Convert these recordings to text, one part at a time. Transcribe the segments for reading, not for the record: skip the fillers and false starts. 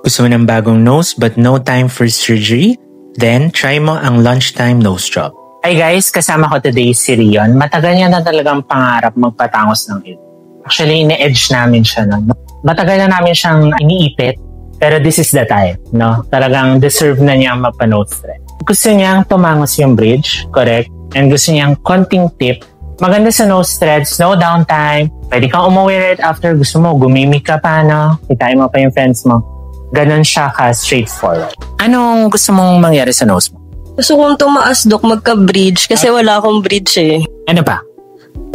Gusto mo ng bagong nose but no time for surgery? Then, try mo ang lunchtime nose job. Hi guys, kasama ko today si Rion. Matagal niya na talagang pangarap magpatangos ng ilong. Actually, ine-edge namin siya. No? Matagal na namin siyang iniipit, pero this is the time. No? Talagang deserve na niya magpa-nose thread. Gusto niyang tumangos yung bridge, correct? And gusto niyang konting tip. Maganda sa nose threads, no downtime. Pwede kang umuwi right after. Gusto mo, gumimik ka pa, no? Kitain mo pa yung friends mo. Ganon siya ka straightforward. Anong gusto mong mangyari sa nose mo? Gusto kong tumaas, Dok, magka-bridge kasi wala akong bridge eh. Ano pa?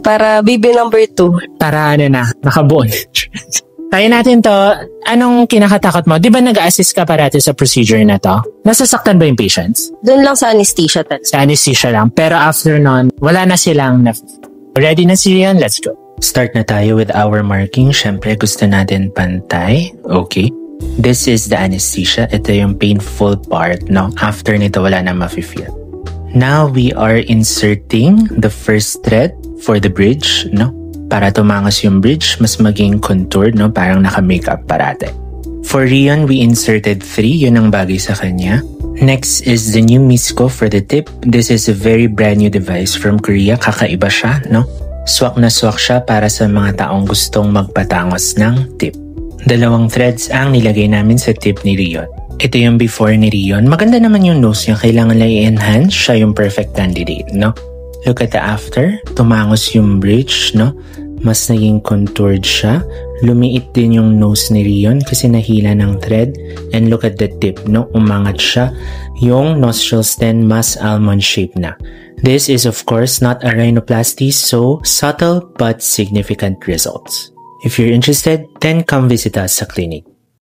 Para baby number 2. Para nakabuo. Kaya natin to. Anong kinakatakot mo? Di ba nag-assist ka parati sa procedure na to? Nasasaktan ba yung patients? Doon lang sa anesthesia. Sa anesthesia lang. Pero after nun, wala na silang Ready na si Rion? Let's go. Start na tayo with our marking. Siyempre, gusto natin pantay. Okay. This is the anesthesia. Ito yung painful part, no? After nito, wala na mafe-feel. Now, we are inserting the first thread for the bridge, no? Para tumangos yung bridge, mas maging contoured, no? Parang naka-makeup parate. For Rion, we inserted 3. Yun ang bagay sa kanya. Next is the new Misco for the tip. This is a very brand new device from Korea. Kakaiba siya, no? Swak na swak siya para sa mga taong gustong magpatangos ng tip. 2 threads ang nilagay namin sa tip ni Rion. Ito yung before ni Rion. Maganda naman yung nose niya. Kailangan lang i-enhance. Siya yung perfect candidate, no? Look at the after. Tumangos yung bridge, no? Mas naging contoured siya. Lumiit din yung nose ni Rion kasi nahila ng thread. And look at the tip, no? Umangat siya. Yung nostrils then mas almond shape na. This is of course not a rhinoplasty, so subtle but significant results. If you're interested, then come visit us sa clinic.